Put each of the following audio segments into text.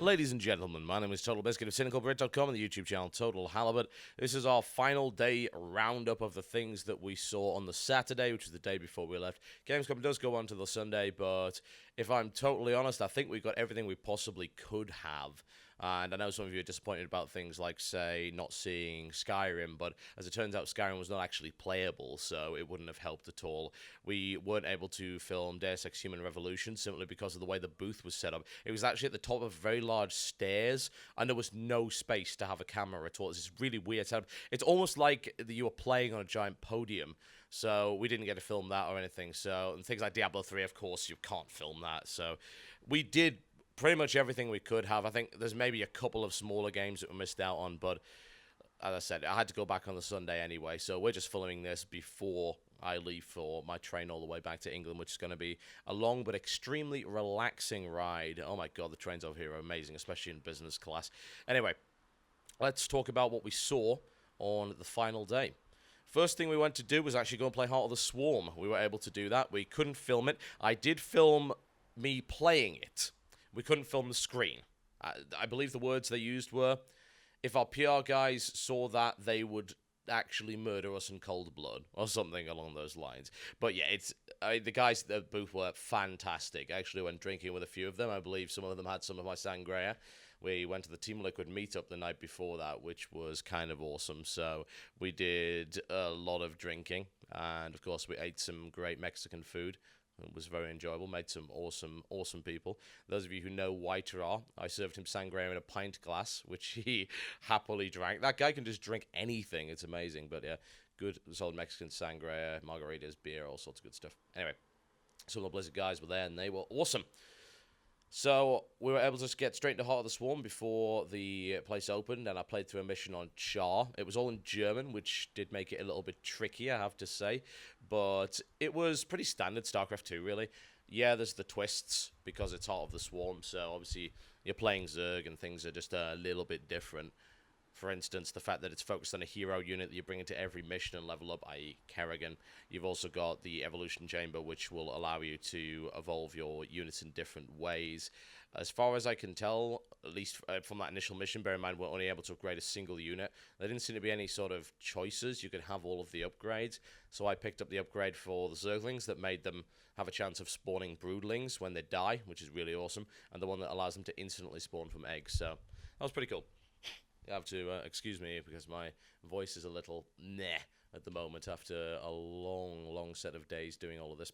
Ladies and gentlemen, my name is TotalBiscuit of CynicalBrit.com and the YouTube channel Total Halibut. This is our final day roundup of the things that we saw on the Saturday, which was the day before we left. Gamescom does go on to the Sunday, but if I'm totally honest, I think we got everything we possibly could have. And I know some of you are disappointed about things like, say, not seeing Skyrim, but as it turns out, Skyrim was not actually playable, so it wouldn't have helped at all. We weren't able to film Deus Ex Human Revolution simply because of the way the booth was set up. It was actually at the top of very large stairs, and there was no space to have a camera at all. It's this really weird setup. It's almost like you were playing on a giant podium, so we didn't get to film that or anything. So, and things like Diablo 3, of course, you can't film that. So we did pretty much everything we could have. I think there's maybe a couple of smaller games that we missed out on, but as I said, I had to go back on the Sunday anyway, so we're just following this before I leave for my train all the way back to England, which is going to be a long but extremely relaxing ride. Oh my god, the trains over here are amazing, especially in business class. Anyway, let's talk about what we saw on the final day. First thing we went to do was actually go and play Heart of the Swarm. We were able to do that. We couldn't film it. I did film me playing it. We couldn't film the screen. I believe the words they used were, if our PR guys saw that, they would actually murder us in cold blood, or something along those lines. But yeah, the guys at the booth were fantastic. I actually went drinking with a few of them. I believe some of them had some of my sangria. We went to the Team Liquid meetup the night before that, which was kind of awesome. So we did a lot of drinking, and of course we ate some great Mexican food. It was very enjoyable. Made some awesome people. Those of you who know Whiter, I served him sangria in a pint glass, which he happily drank. That guy can just drink anything. It's amazing. But yeah, good solid Mexican sangria, margaritas, beer, all sorts of good stuff. Anyway, some of the Blizzard guys were there, and they were awesome. So we were able to just get straight into Heart of the Swarm before the place opened, and I played through a mission on Char. It was all in German, which did make it a little bit tricky, I have to say. But it was pretty standard StarCraft 2, really. Yeah, there's the twists, because it's Heart of the Swarm, so obviously you're playing Zerg, and things are just a little bit different. For instance, the fact that it's focused on a hero unit that you bring into every mission and level up, i.e. Kerrigan. You've also got the Evolution Chamber, which will allow you to evolve your units in different ways. As far as I can tell, at least from that initial mission, bear in mind we're only able to upgrade a single unit. There didn't seem to be any sort of choices. You could have all of the upgrades. So I picked up the upgrade for the Zerglings that made them have a chance of spawning broodlings when they die, which is really awesome, and the one that allows them to instantly spawn from eggs. So that was pretty cool. You have to excuse me because my voice is a little meh at the moment after a long set of days doing all of this.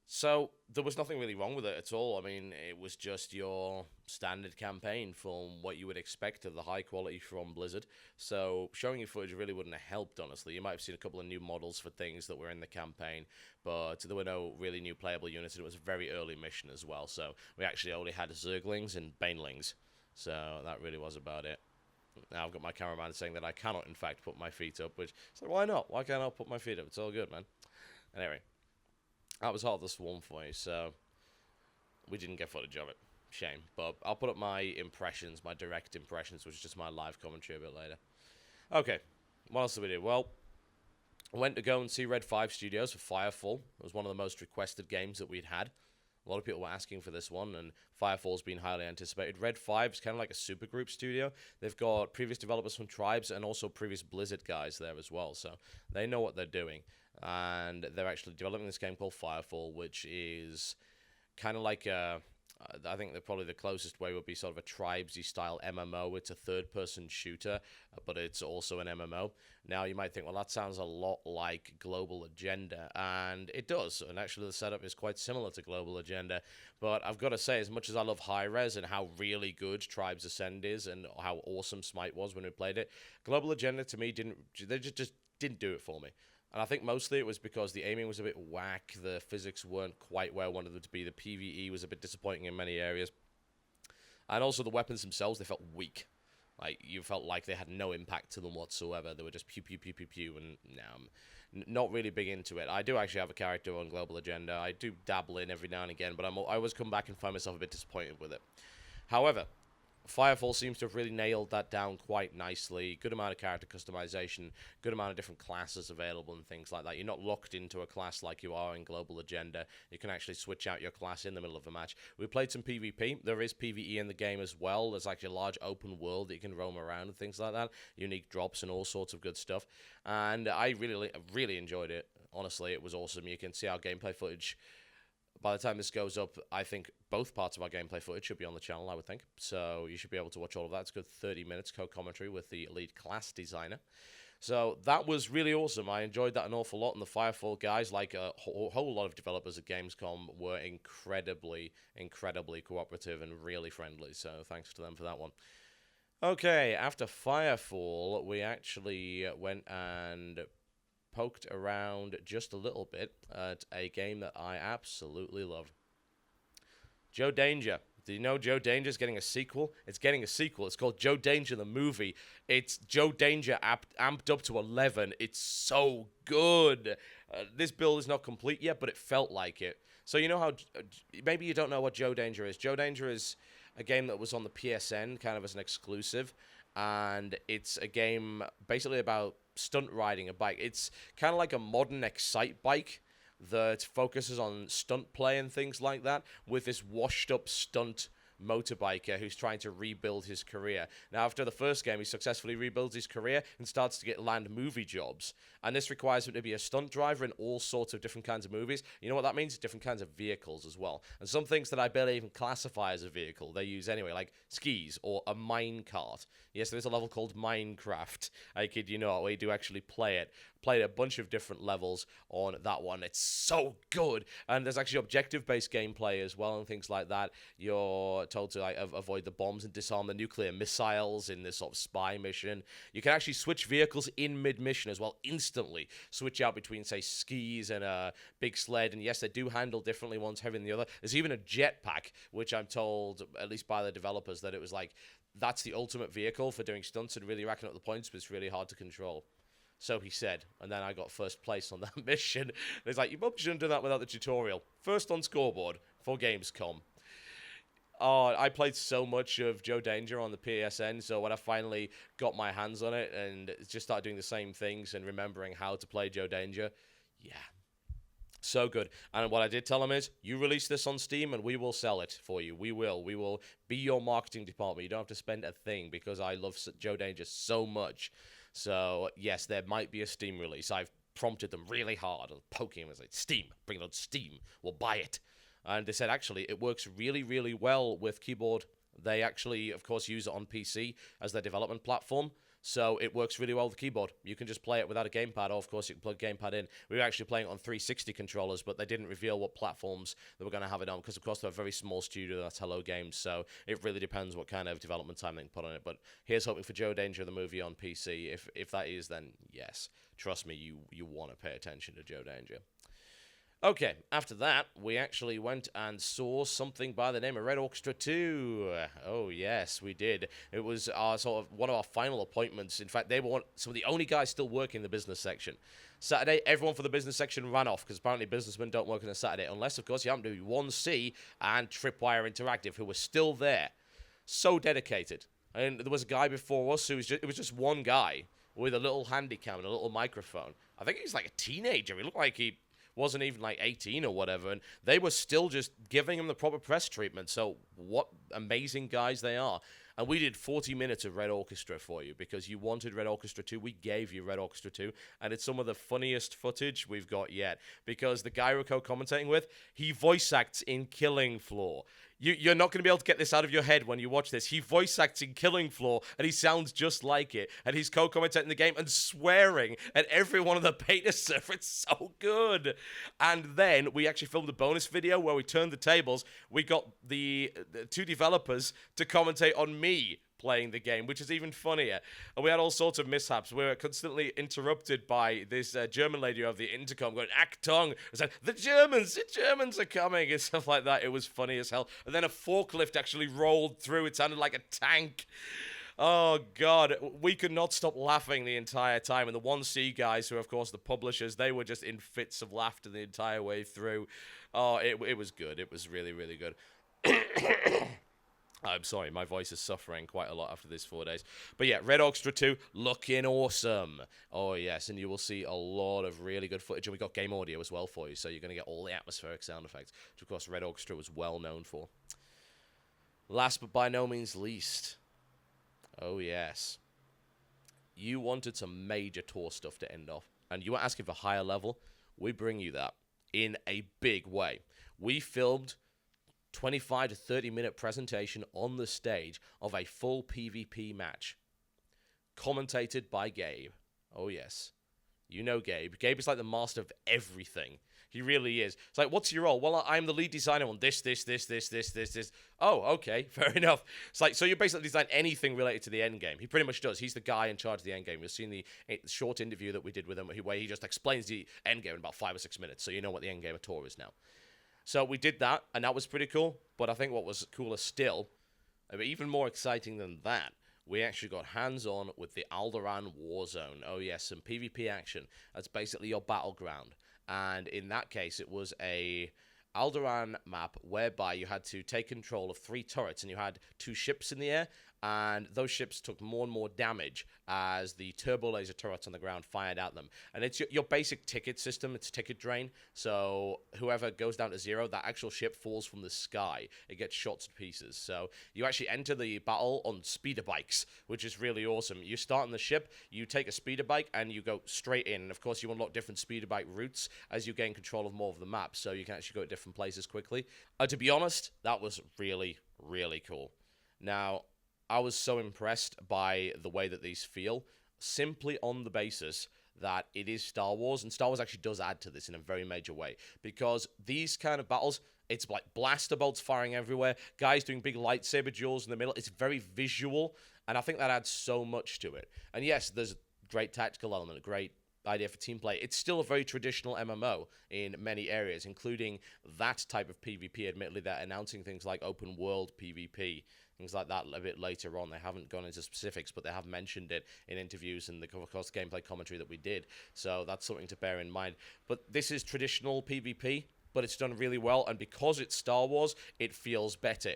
So there was nothing really wrong with it at all. I mean, it was just your standard campaign from what you would expect of the high quality from Blizzard. So showing you footage really wouldn't have helped, honestly. You might have seen a couple of new models for things that were in the campaign, but there were no really new playable units, and it was a very early mission as well. So we actually only had Zerglings and Banelings. So that really was about it. Now I've got my cameraman saying that I cannot, in fact, put my feet up, which, so why not? Why can't I put my feet up? It's all good, man. Anyway, that was Heart of the Swarm for you, so we didn't get footage of it. Shame. But I'll put up my impressions, my direct impressions, which is just my live commentary a bit later. Okay, what else did we do? Well, I went to go and see Red 5 Studios for Firefall. It was one of the most requested games that we'd had. A lot of people were asking for this one, and Firefall's been highly anticipated. Red 5 is kind of like a supergroup studio. They've got previous developers from Tribes and also previous Blizzard guys there as well, so they know what they're doing. And they're actually developing this game called Firefall, which is kind of like I think that probably the closest way would be sort of a Tribesy style MMO. It's a third-person shooter, but it's also an MMO. Now, you might think, well, that sounds a lot like Global Agenda, and it does. And actually, the setup is quite similar to Global Agenda. But I've got to say, as much as I love Hi-Rez and how really good Tribes Ascend is and how awesome Smite was when we played it, Global Agenda, to me, they just didn't do it for me. And I think mostly it was because the aiming was a bit whack, the physics weren't quite where I wanted them to be, the PvE was a bit disappointing in many areas, and also the weapons themselves, they felt weak. Like, you felt like they had no impact to them whatsoever. They were just pew, pew, pew, pew, pew, and no, I'm not really big into it. I do actually have a character on Global Agenda. I do dabble in every now and again, but I always come back and find myself a bit disappointed with it. However, Firefall seems to have really nailed that down quite nicely. Good amount of character customization, good amount of different classes available and things like that. You're not locked into a class like you are in Global Agenda. You can actually switch out your class in the middle of a match. We played some PvP. There is PvE in the game as well. There's actually a large open world that you can roam around and things like that. Unique drops and all sorts of good stuff. And I really enjoyed it. Honestly, it was awesome. You can see our gameplay footage. By the time this goes up, I think both parts of our gameplay footage should be on the channel, I would think. So you should be able to watch all of that. It's a good 30 minutes co-commentary with the lead class designer. So that was really awesome. I enjoyed that an awful lot. And the Firefall guys, like a whole lot of developers at Gamescom, were incredibly cooperative and really friendly. So thanks to them for that one. Okay, after Firefall, we actually went and poked around just a little bit at a game that I absolutely love. Joe Danger. Do you know Joe Danger's getting a sequel? It's getting a sequel. It's called Joe Danger the Movie. It's Joe Danger amped up to 11. It's so good. This build is not complete yet, but it felt like it. So you know how... maybe you don't know what Joe Danger is. Joe Danger is a game that was on the PSN, kind of as an exclusive. And it's a game basically about stunt riding a bike. It's kind of like a modern Excite bike that focuses on stunt play and things like that, with this washed-up stunt motorbiker who's trying to rebuild his career. Now, after the first game, he successfully rebuilds his career and starts to land movie jobs. And this requires him to be a stunt driver in all sorts of different kinds of movies. You know what that means? Different kinds of vehicles as well. And some things that I barely even classify as a vehicle, they use anyway, like skis or a mine cart. Yes, there's a level called Minecraft. I kid you not, where you do actually play it. Played a bunch of different levels on that one. It's so good. And there's actually objective-based gameplay as well and things like that. You're told to like avoid the bombs and disarm the nuclear missiles in this sort of spy mission. You can actually switch vehicles in mid-mission as well, instantly. Switch out between, say, skis and a big sled. And yes, they do handle differently, one's heavier than the other. There's even a jetpack, which I'm told, at least by the developers, that it was like, that's the ultimate vehicle for doing stunts and really racking up the points, but it's really hard to control. So he said, and then I got first place on that mission. And it's like, you probably shouldn't do that without the tutorial. First on scoreboard for Gamescom. I played so much of Joe Danger on the PSN, so when I finally got my hands on it and just started doing the same things and remembering how to play Joe Danger, yeah. So good. And what I did tell him is, you release this on Steam and we will sell it for you. We will. We will be your marketing department. You don't have to spend a thing because I love Joe Danger so much. So, yes, there might be a Steam release. I've prompted them really hard and poking them and like, Steam, bring it on Steam. We'll buy it. And they said, actually, it works really well with keyboard. They actually, of course, use it on PC as their development platform. So it works really well with the keyboard. You can just play it without a gamepad, or of course you can plug gamepad in. We were actually playing it on 360 controllers, but they didn't reveal what platforms they were going to have it on, because of course they're a very small studio, that's Hello Games, so it really depends what kind of development time they can put on it. But here's hoping for Joe Danger, the movie, on PC. If that is, then yes, trust me, you want to pay attention to Joe Danger. Okay, after that, we actually went and saw something by the name of Red Orchestra 2. Oh, yes, we did. It was our sort of one of our final appointments. In fact, they were some of the only guys still working in the business section. Saturday, everyone for the business section ran off, because apparently businessmen don't work on a Saturday, unless, of course, you happen to be 1C and Tripwire Interactive, who were still there. So dedicated. And there was a guy before us who was it was just one guy with a little handy cam and a little microphone. I think he's like a teenager. He looked like he wasn't even like 18 or whatever, and they were still just giving him the proper press treatment. So what amazing guys they are. And we did 40 minutes of Red Orchestra for you because you wanted Red Orchestra 2. We gave you Red Orchestra 2, and it's some of the funniest footage we've got yet, because the guy we're co-commentating with, he voice acts in Killing Floor. You're not going to be able to get this out of your head when you watch this. He voice acts in Killing Floor, and he sounds just like it. And he's co-commentating the game and swearing at every one of the beta servers. It's so good. And then we actually filmed a bonus video where we turned the tables. We got the two developers to commentate on me playing the game, which is even funnier. And we had all sorts of mishaps. We were constantly interrupted by this German lady over the intercom going, Achtung! It's like, the Germans are coming, and stuff like that. It was funny as hell. And then a forklift actually rolled through. It sounded like a tank. Oh, God. We could not stop laughing the entire time. And the 1C guys, who are, of course, the publishers, they were just in fits of laughter the entire way through. Oh, it was good. It was really, really good. I'm sorry, my voice is suffering quite a lot after these 4 days. But yeah, Red Orchestra 2, looking awesome. Oh yes, and you will see a lot of really good footage. And we got game audio as well for you, so you're going to get all the atmospheric sound effects, which of course Red Orchestra was well known for. Last but by no means least, oh yes, you wanted some major tour stuff to end off, and you were asking for higher level. We bring you that in a big way. We filmed 25 to 30 minute presentation on the stage of a full PvP match, commentated by Gabe. Oh yes, you know Gabe. Gabe is like the master of everything. He really is. It's like, what's your role? Well, I'm the lead designer on this. Oh, okay, fair enough. It's like, so you basically design anything related to the end game. He pretty much does. He's the guy in charge of the end game. You've seen the short interview that we did with him where he just explains the end game in about 5 or 6 minutes, so you know what the end game of Tour is now. So we did that, and that was pretty cool. But I think what was cooler still, even more exciting than that, we actually got hands-on with the Alderaan Warzone. Oh yes, some PvP action. That's basically your battleground. And in that case, it was a Alderaan map whereby you had to take control of 3 turrets, and you had 2 ships in the air, and those ships took more and more damage as the turbo laser turrets on the ground fired at them. And it's your basic ticket system. It's ticket drain. So whoever goes down to 0, that actual ship falls from the sky. It gets shot to pieces. So you actually enter the battle on speeder bikes, which is really awesome. You start on the ship, you take a speeder bike, and you go straight in. And of course, you unlock different speeder bike routes as you gain control of more of the map. So you can actually go to different places quickly. To be honest, that was really, really cool. Now, I was so impressed by the way that these feel, simply on the basis that it is Star Wars, and Star Wars actually does add to this in a very major way, because these kind of battles, it's like blaster bolts firing everywhere, guys doing big lightsaber duels in the middle. It's very visual, and I think that adds so much to it. And yes, there's a great tactical element, a great idea for team play. It's still a very traditional MMO in many areas, including that type of PvP. Admittedly, they're announcing things like open world PvP, things like that a bit later on. They haven't gone into specifics, but they have mentioned it in interviews and of course gameplay commentary that we did. So that's something to bear in mind. But this is traditional PvP, but it's done really well, and because it's Star Wars, it feels better.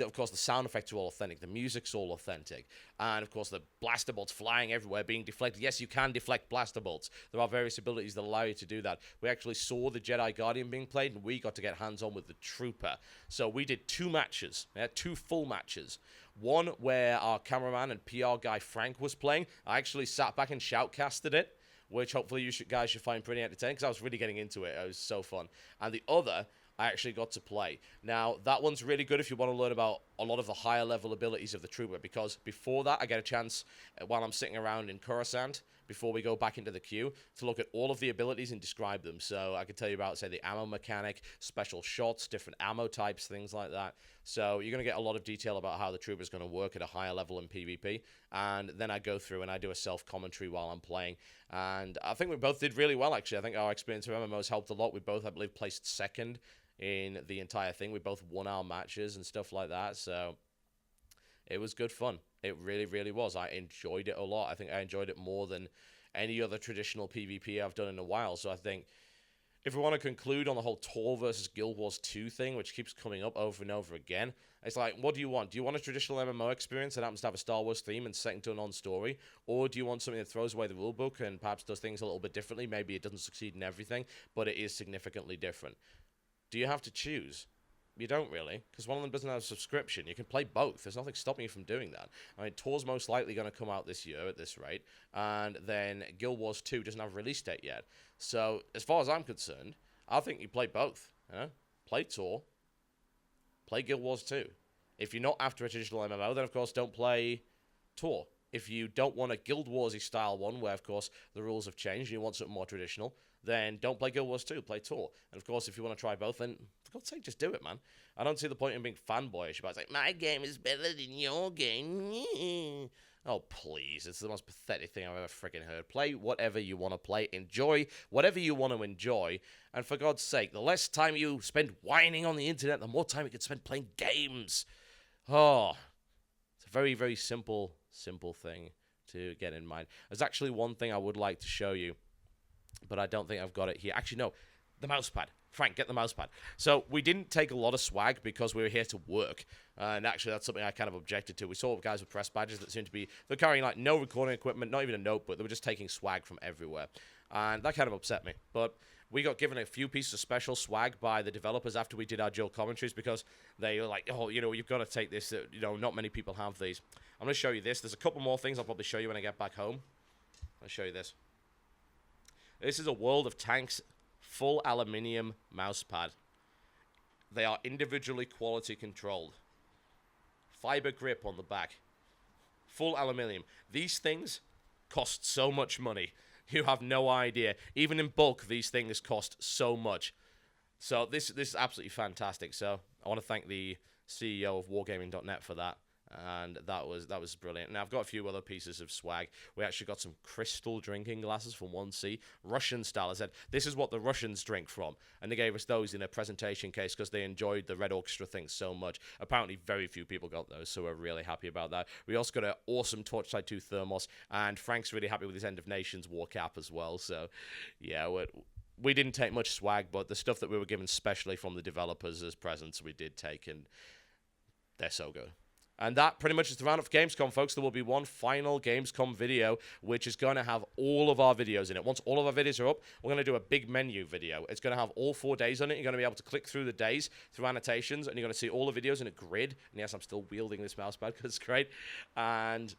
Of course, the sound effects are all authentic, the music's all authentic, and of course, the blaster bolts flying everywhere, being deflected. Yes, you can deflect blaster bolts. There are various abilities that allow you to do that. We actually saw the Jedi Guardian being played, and we got to get hands-on with the Trooper. So we did 2 matches, 2 full matches. One where our cameraman and PR guy Frank was playing. I actually sat back and shoutcasted it, which hopefully you guys should find pretty entertaining, because I was really getting into it. It was so fun. And the other, I actually got to play. Now, that one's really good if you want to learn about a lot of the higher level abilities of the Trooper, because before that, I get a chance, while I'm sitting around in Coruscant, before we go back into the queue, to look at all of the abilities and describe them. So I could tell you about, say, the ammo mechanic, special shots, different ammo types, things like that. So you're going to get a lot of detail about how the Trooper is going to work at a higher level in PvP. And then I go through and I do a self-commentary while I'm playing. And I think we both did really well, actually. I think our experience with MMOs helped a lot. We both, I believe, placed second in the entire thing. We both won our matches and stuff like that. So it was good fun. It really, really was. I enjoyed it a lot. I think I enjoyed it more than any other traditional PvP I've done in a while. So I think if we want to conclude on the whole Tor versus Guild Wars 2 thing, which keeps coming up over and over again, it's like, what do you want? Do you want a traditional MMO experience that happens to have a Star Wars theme and set into a non-story? Or do you want something that throws away the rulebook and perhaps does things a little bit differently? Maybe it doesn't succeed in everything, but it is significantly different. Do you have to choose? You don't really, because one of them doesn't have a subscription. You can play both. There's nothing stopping you from doing that. I mean, Tor's most likely going to come out this year at this rate, and then Guild Wars 2 doesn't have a release date yet. So, as far as I'm concerned, I think you play both. Play Tor, play Guild Wars 2. If you're not after a traditional MMO, then of course don't play Tor. If you don't want a Guild Wars-y style one, where of course the rules have changed and you want something more traditional, then don't play Guild Wars 2, play Tor. And of course, if you want to try both, then for God's sake, just do it, man. I don't see the point in being fanboyish about it. It's like, my game is better than your game. Oh, please. It's the most pathetic thing I've ever freaking heard. Play whatever you want to play. Enjoy whatever you want to enjoy. And for God's sake, the less time you spend whining on the internet, the more time you can spend playing games. Oh, it's a very, very simple thing to get in mind. There's actually one thing I would like to show you, but I don't think I've got it here. Actually, no, the mousepad. Frank, get the mousepad. So we didn't take a lot of swag because we were here to work. And actually, that's something I kind of objected to. We saw guys with press badges that seemed to be, they're carrying like no recording equipment, not even a notebook. They were just taking swag from everywhere. And that kind of upset me. But we got given a few pieces of special swag by the developers after we did our dual commentaries because they were like, oh, you know, you've got to take this. You know, not many people have these. I'm going to show you this. There's a couple more things I'll probably show you when I get back home. I'll show you this. This is a World of Tanks full aluminium mousepad. They are individually quality controlled. Fiber grip on the back. Full aluminium. These things cost so much money. You have no idea. Even in bulk, these things cost so much. So this is absolutely fantastic. So I want to thank the CEO of Wargaming.net for that. And that was brilliant. Now, I've got a few other pieces of swag. We actually got some crystal drinking glasses from 1C, Russian style. I said, this is what the Russians drink from. And they gave us those in a presentation case because they enjoyed the Red Orchestra thing so much. Apparently, very few people got those, so we're really happy about that. We also got an awesome Torchlight 2 thermos, and Frank's really happy with his End of Nations war cap as well. So, yeah, we didn't take much swag, but the stuff that we were given specially from the developers as presents, we did take, and they're so good. And that pretty much is the roundup for Gamescom, folks. There will be one final Gamescom video, which is going to have all of our videos in it. Once all of our videos are up, we're going to do a big menu video. It's going to have all 4 days on it. You're going to be able to click through the days, through annotations, and you're going to see all the videos in a grid. And yes, I'm still wielding this mouse pad because it's great. And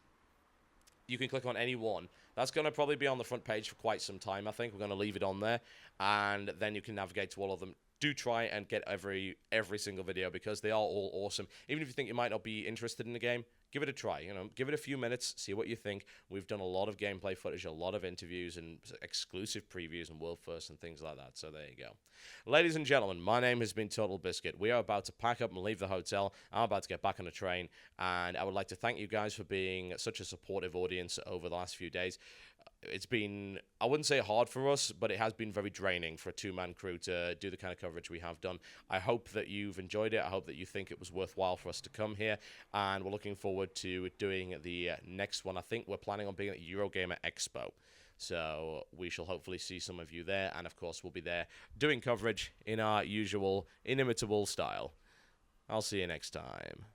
you can click on any one. That's going to probably be on the front page for quite some time, I think. We're going to leave it on there. And then you can navigate to all of them. Do try and get every single video because they are all awesome. Even if you think you might not be interested in the game, give it a try. You know, give it a few minutes, see what you think. We've done a lot of gameplay footage, a lot of interviews, and exclusive previews and world first and things like that. So there you go. Ladies and gentlemen, my name has been TotalBiscuit. We are about to pack up and leave the hotel. I'm about to get back on the train, and I would like to thank you guys for being such a supportive audience over the last few days. It's been, I wouldn't say hard for us, but it has been very draining for a two-man crew to do the kind of coverage we have done. I hope that you've enjoyed it. I hope that you think it was worthwhile for us to come here, and we're looking forward to doing the next one. I think we're planning on being at Eurogamer Expo, so we shall hopefully see some of you there, and of course we'll be there doing coverage in our usual inimitable style. I'll see you next time.